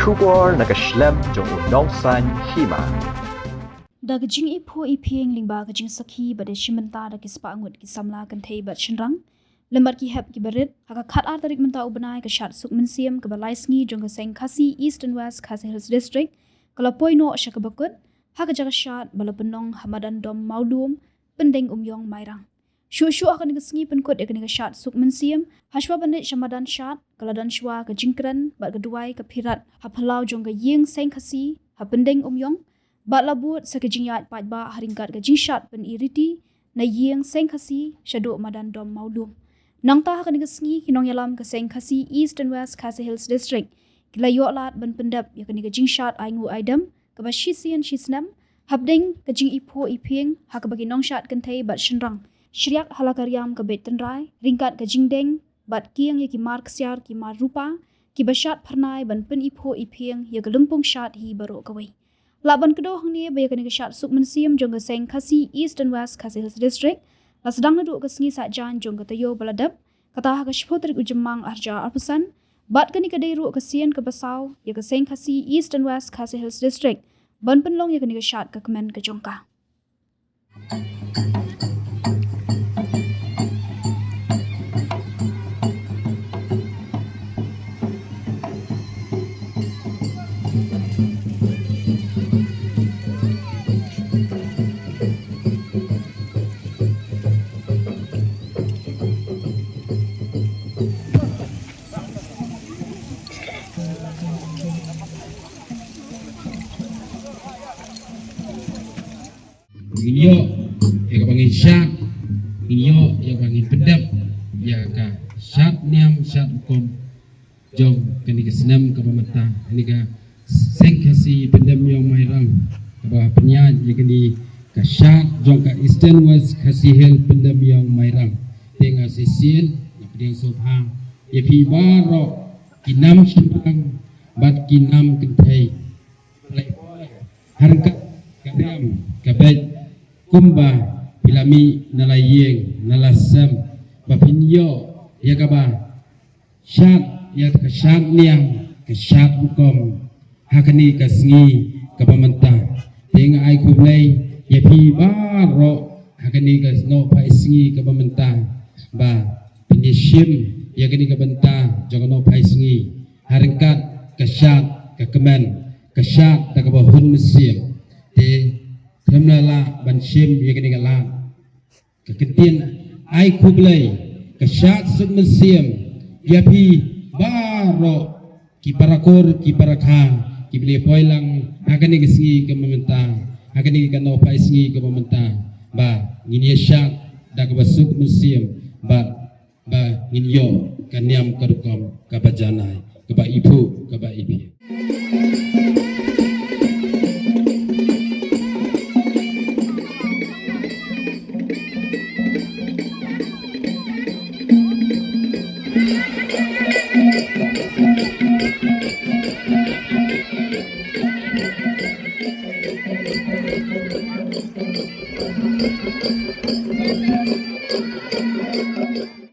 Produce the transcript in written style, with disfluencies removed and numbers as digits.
Shubor nakaslem jong unongsan Hima. Da Jingiphuh Iphieng lingba Jingsakhi bade shimenta da kispa angut kisamla kan thei bat shinrang lembar ki hep ki barit haka khat ar tarik menta ubanai ka Shad suk Mynsiem ka balaisngi jong ka seng khasi East and West Khasi Hills District kala poino shakabakut haka jaga Shad balapenong hamadan dom maulum pendeng umyong mairang shu akan ngesengi penkut akan nge Shad suk Mynsiem hashwa banit shamadan Shad kala dan shwa ka jingkran bat keduai ka pirat hapalau jong ka ying seng khasi hapendeng umyong bat labut sakejingyat patba haringkat ke jingshat pen iriti na yeng seng khasi shadu madan dom maulum nangta hakan ngesengi kinong yalam ke seng khasi East and West Khasi Hills District kila yoklat ben pendap yakan ke jingshat aingu aidam ke bashisian shisnam habdeng ke Jingiphuh Iphieng hak bagi nong shat kentai bat shenrang syriak halakariam ke bet tenrai ringkat ke jingdeng bat kieng ya ki mar ksyar ki mar rupa ki bashat pernai ban pen Iphieng ya ke lempung shat hi baro kawai laban kedua hang ni baya kena ke Shad suk Mynsiem jong ke seng khasi East and West Khasi Hills District la sedang naduk ke sengi sak jan jong ke tayo baladap kata ha ke shpo tarik ujemang arja arpusan bat keni ke dairu ke sien ke basau ya ke seng khasi East and West Khasi Hills District ban penlong ya keni ke Shad ke kemen ke jongka Inyo ya bangin Shad, inyo ya bangin pedap, ya ka Shad niam Shad kom jong kini ke senam ke pemata, ini ka seng khasi pedam yang mairang, ke bawah penyat ya kini ka Shad jong ka Eastern West Khasi Hill pedam yang mairang, tengah sisian, ya pedang sobha, ya pi baro kinam shimrang, bat kinam kentai, harga kadam kabet kumba pilami nalayeng nalasam bapinyo ya kaba Shad ya ka Shad niang ka Shad hukom hakani kasngi kapamanta tenga ai kublai ya pi baro hakani ka no paisngi kapamanta ba pinishim ya kani kabanta jogono paisngi haringkat ka Shad ka kemen ka Shad ta ka bahun Mynsiem te Kremlala Mynsiem ya kini galat kekentian ai kublai ke Shad suk Mynsiem ya pi baro ki parakor ki parakha ki beli poilang akani kesingi ke mementa akani ke no paisngi ke mementa ba ngini Shad da ke suk Mynsiem ba nginyo kaniam kerukom ka bajanai ke ba ibu ke ba ibi